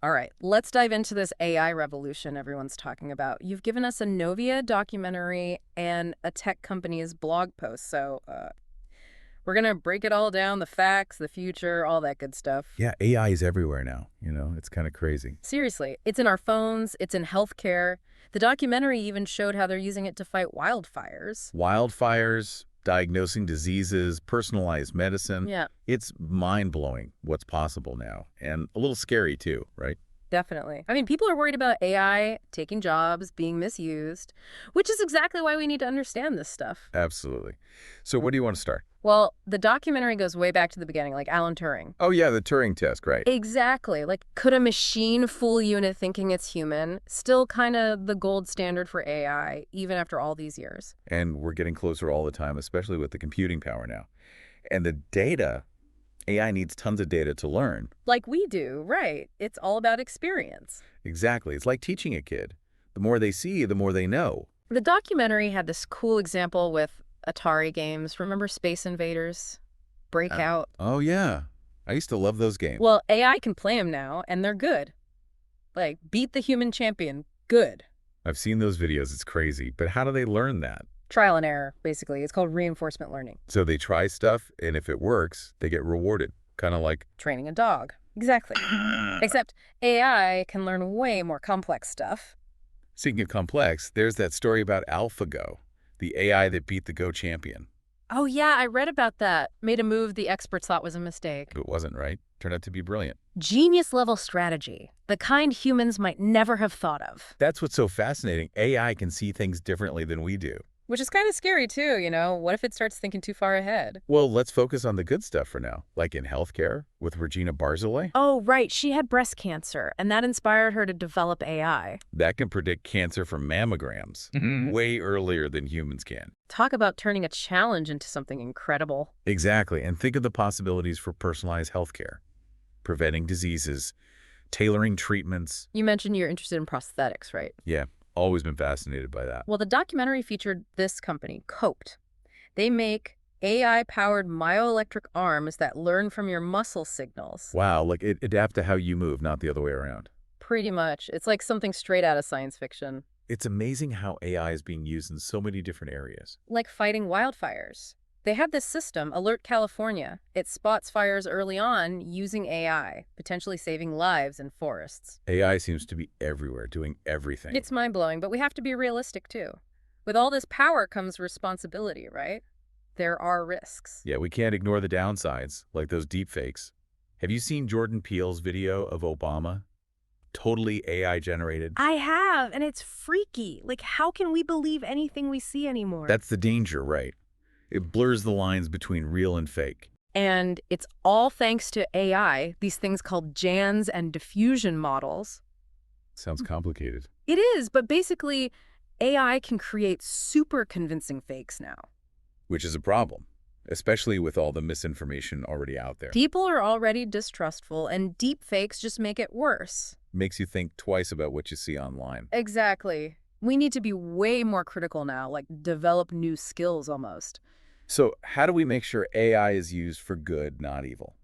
All right, let's dive into this AI revolution everyone's talking about. You've given us a Novia documentary and a tech company's blog post, so we're going to break it all down, the facts, the future, all that good stuff. Yeah, AI is everywhere now. It's kind of crazy. Seriously, it's in our phones, it's in healthcare. The documentary even showed how they're using it to fight wildfires. Wildfires, diagnosing diseases, personalized medicine. Yeah, It's mind-blowing what's possible now, and a little scary too, right? definitely. I mean, people are worried about AI taking jobs, being misused, which is exactly why we need to understand this stuff. Absolutely. So where do you want to start? Well, the documentary goes way back to the beginning, like Alan Turing. Oh yeah, the Turing test, right? Exactly. Like, could a machine fool you into thinking it's human? Still kind of the gold standard for AI, even after all these years. And we're getting closer all the time, especially with the computing power now. And the data, AI needs tons of data to learn. Like we do, right. It's all about experience. Exactly. It's like teaching a kid. The more they see, the more they know. The documentary had this cool example with Atari games. Remember Space Invaders? Breakout? Oh yeah. I used to love those games. Well, AI can play them now, and they're good. Like, beat the human champion. Good. I've seen those videos. It's crazy. But how do they learn that? Trial and error, basically. It's called reinforcement learning. So they try stuff, and if it works, they get rewarded. Kind of like... Training a dog. Exactly. Except AI can learn way more complex stuff. Speaking of complex, there's that story about AlphaGo, the AI that beat the Go champion. Oh, yeah, I read about that. Made a move the experts thought was a mistake. It wasn't, right? Turned out to be brilliant. Genius-level strategy. The kind humans might never have thought of. That's what's so fascinating. AI can see things differently than we do. Which is kind of scary, too, you know? What if it starts thinking too far ahead? Well, let's focus on the good stuff for now, like in healthcare with Regina Barzilay. Oh, right. She had breast cancer, and that inspired her to develop AI. That can predict cancer from mammograms way earlier than humans can. Talk about turning a challenge into something incredible. Exactly. And think of the possibilities for personalized healthcare, preventing diseases, tailoring treatments. You mentioned you're interested in prosthetics, right? Yeah, always been fascinated by that. Well, the documentary featured this company, Coped. They make AI-powered myoelectric arms that learn from your muscle signals. Wow, like it adapt to how you move, not the other way around. Pretty much. It's like something straight out of science fiction. It's amazing how AI is being used in so many different areas. Like fighting wildfires. They have this system, Alert California. It spots fires early on using AI, potentially saving lives in forests. AI seems to be everywhere, doing everything. It's mind-blowing, but we have to be realistic, too. With all this power comes responsibility, right? There are risks. Yeah, we can't ignore the downsides, like those deepfakes. Have you seen Jordan Peele's video of Obama? Totally AI generated. I have, and it's freaky. Like, how can we believe anything we see anymore? That's the danger, right? It blurs the lines between real and fake. And it's all thanks to AI, these things called GANs and diffusion models. Sounds complicated. It is, but basically, AI can create super convincing fakes now. Which is a problem, especially with all the misinformation already out there. People are already distrustful, and deep fakes just make it worse. Makes you think twice about what you see online. Exactly. We need to be way more critical now, like develop new skills almost. So how do we make sure AI is used for good, not evil?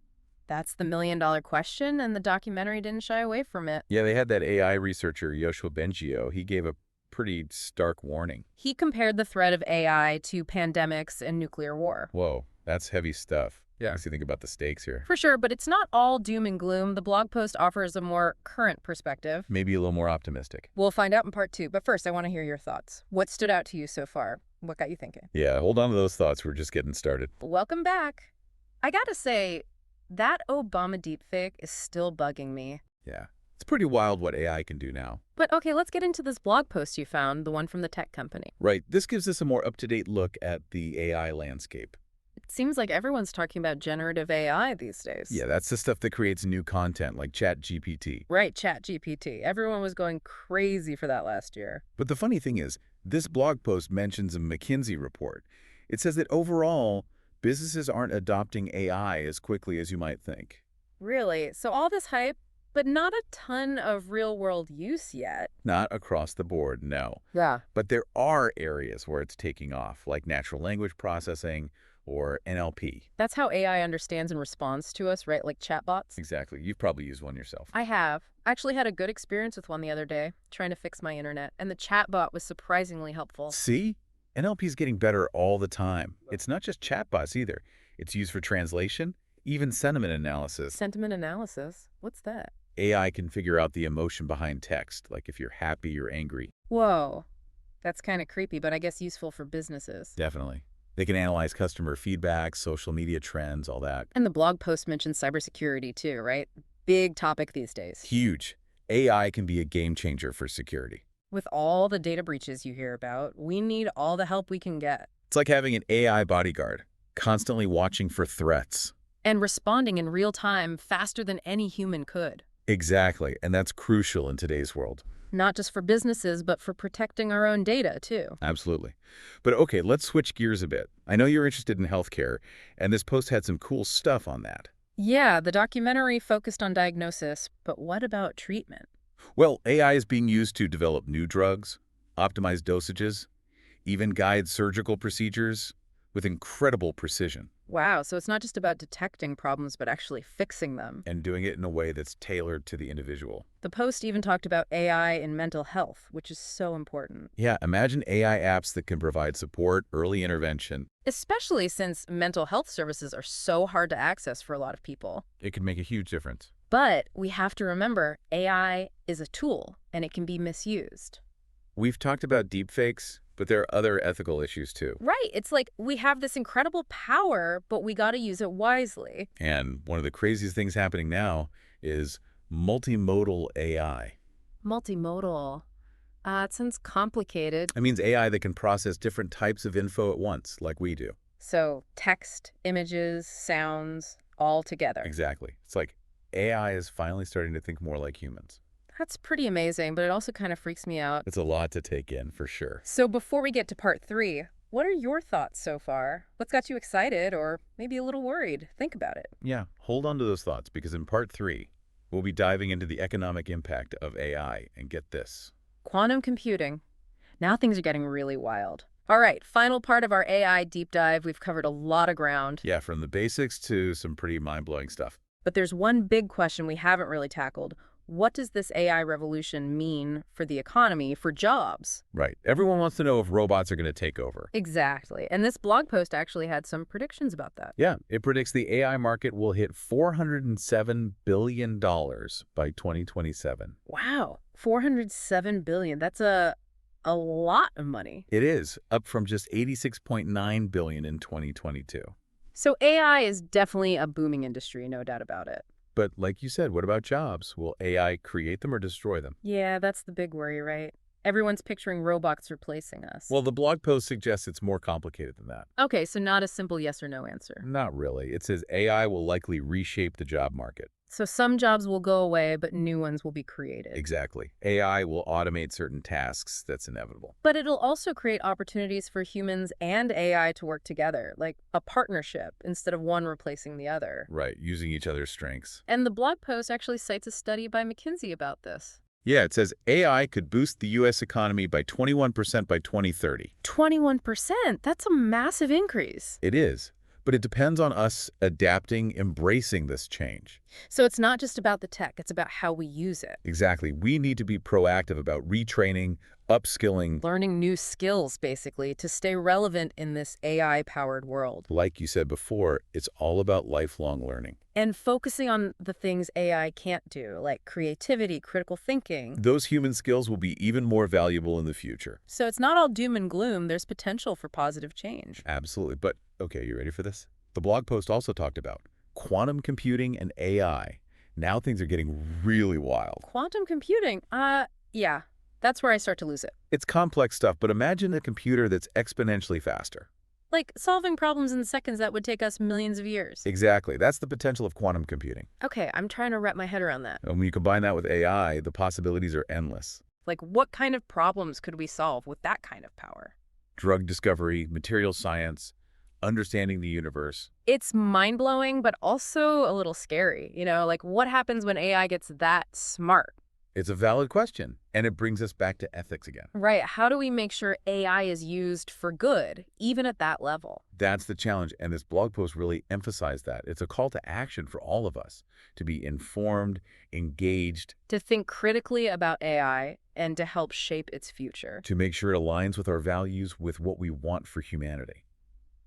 That's the million-dollar question, and the documentary didn't shy away from it. Yeah, they had that AI researcher, Yoshua Bengio. He gave a pretty stark warning. He compared the threat of AI to pandemics and nuclear war. Whoa, that's heavy stuff. Yeah. Makes you think about the stakes here. For sure, but it's not all doom and gloom. The blog post offers a more current perspective. Maybe a little more optimistic. We'll find out in part 2, but first I want to hear your thoughts. What stood out to you so far? What got you thinking? Yeah, hold on to those thoughts. We're just getting started. Welcome back. I gotta say, that Obama deepfake is still bugging me. Yeah, it's pretty wild what AI can do now. But okay, let's get into this blog post you found, the one from the tech company. Right, this gives us a more up-to-date look at the AI landscape. It seems like everyone's talking about generative AI these days. Yeah, that's the stuff that creates new content, like ChatGPT. Right, ChatGPT. Everyone was going crazy for that last year. But the funny thing is, this blog post mentions a McKinsey report. It says that overall, businesses aren't adopting AI as quickly as you might think. Really? So all this hype, but not a ton of real-world use yet. Not across the board, no. Yeah. But there are areas where it's taking off, like natural language processing or NLP. That's how AI understands and responds to us, right? Like chatbots? Exactly. You've probably used one yourself. I have. I actually had a good experience with one the other day, trying to fix my internet, and the chatbot was surprisingly helpful. See? NLP is getting better all the time. It's not just chatbots either. It's used for translation, even sentiment analysis. Sentiment analysis? What's that? AI can figure out the emotion behind text, like if you're happy or angry. Whoa. That's kind of creepy, but I guess useful for businesses. Definitely. They can analyze customer feedback, social media trends, all that. And the blog post mentioned cybersecurity too, right? Big topic these days. Huge. AI can be a game changer for security. With all the data breaches you hear about, we need all the help we can get. It's like having an AI bodyguard, constantly watching for threats. And responding in real time faster than any human could. Exactly, and that's crucial in today's world. Not just for businesses, but for protecting our own data too. Absolutely. But okay, let's switch gears a bit. I know you're interested in healthcare, and this post had some cool stuff on that. Yeah, the documentary focused on diagnosis, but what about treatment? Well, AI is being used to develop new drugs, optimize dosages, even guide surgical procedures with incredible precision, Wow, so it's not just about detecting problems, but actually fixing them. and doing it in a way that's tailored to the individual. The post even talked about AI in mental health, which is so important. Yeah, imagine AI apps that can provide support, early intervention. Especially since mental health services are so hard to access for a lot of people. It could make a huge difference. But we have to remember AI is a tool and it can be misused. We've talked about deepfakes, but there are other ethical issues too. Right. It's like we have this incredible power, but we got to use it wisely. And one of the craziest things happening now is multimodal AI. Multimodal. It sounds complicated. It means AI that can process different types of info at once, like we do. So text, images, sounds, all together. Exactly. It's like AI is finally starting to think more like humans. That's pretty amazing, but it also kind of freaks me out. It's a lot to take in, for sure. So before we get to part 3, what are your thoughts so far? What's got you excited or maybe a little worried? Think about it. Yeah, hold on to those thoughts, because in part 3, we'll be diving into the economic impact of AI. And get this. Quantum computing. Now things are getting really wild. All right, final part of our AI deep dive. We've covered a lot of ground. Yeah, from the basics to some pretty mind-blowing stuff. But there's one big question we haven't really tackled. What does this AI revolution mean for the economy, for jobs? Right. Everyone wants to know if robots are going to take over. Exactly. And this blog post actually had some predictions about that. Yeah, it predicts the AI market will hit $407 billion by 2027. Wow, 407 billion. That's a lot of money. It is, up from just $86.9 billion in 2022. So AI is definitely a booming industry, no doubt about it. But like you said, what about jobs? Will AI create them or destroy them? Yeah, that's the big worry, right? Everyone's picturing robots replacing us. Well, the blog post suggests it's more complicated than that. Okay, so not a simple yes or no answer. Not really. It says AI will likely reshape the job market. So some jobs will go away, but new ones will be created. Exactly. AI will automate certain tasks. That's inevitable. But it'll also create opportunities for humans and AI to work together, like a partnership instead of one replacing the other. Right, using each other's strengths. And the blog post actually cites a study by McKinsey about this. Yeah, it says AI could boost the U.S. economy by 21% by 2030. 21%? That's a massive increase. It is. But it depends on us adapting, embracing this change. So it's not just about the tech, it's about how we use it. Exactly. We need to be proactive about retraining, upskilling. Learning new skills, basically, to stay relevant in this AI-powered world. Like you said before, it's all about lifelong learning. And focusing on the things AI can't do, like creativity, critical thinking. Those human skills will be even more valuable in the future. So it's not all doom and gloom. There's potential for positive change. Absolutely. But, okay, you ready for this? The blog post also talked about quantum computing and AI. Now things are getting really wild. Quantum computing? Yeah. That's where I start to lose it. It's complex stuff, but imagine a computer that's exponentially faster. Like solving problems in seconds that would take us millions of years. Exactly. That's the potential of quantum computing. Okay, I'm trying to wrap my head around that. And when you combine that with AI, the possibilities are endless. Like, what kind of problems could we solve with that kind of power? Drug discovery, material science, understanding the universe. It's mind-blowing, but also a little scary. You know, like what happens when AI gets that smart? It's a valid question, and it brings us back to ethics again. Right. How do we make sure AI is used for good, even at that level? That's the challenge, and this blog post really emphasized that. It's a call to action for all of us to be informed, engaged, To think critically about AI and to help shape its future. to make sure it aligns with our values, with what we want for humanity.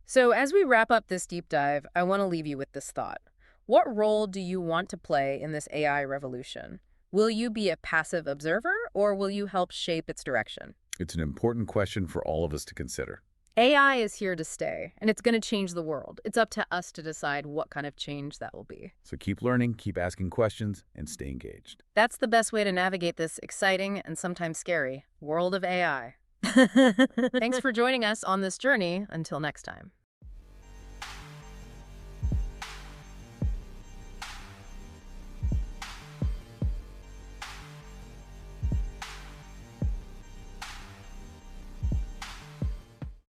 So, as we wrap up this deep dive, I want to leave you with this thought. What role do you want to play in this AI revolution? Will you be a passive observer or will you help shape its direction? It's an important question for all of us to consider. AI is here to stay, and it's going to change the world. It's up to us to decide what kind of change that will be. So keep learning, keep asking questions, and stay engaged. That's the best way to navigate this exciting and sometimes scary world of AI. Thanks for joining us on this journey. Until next time.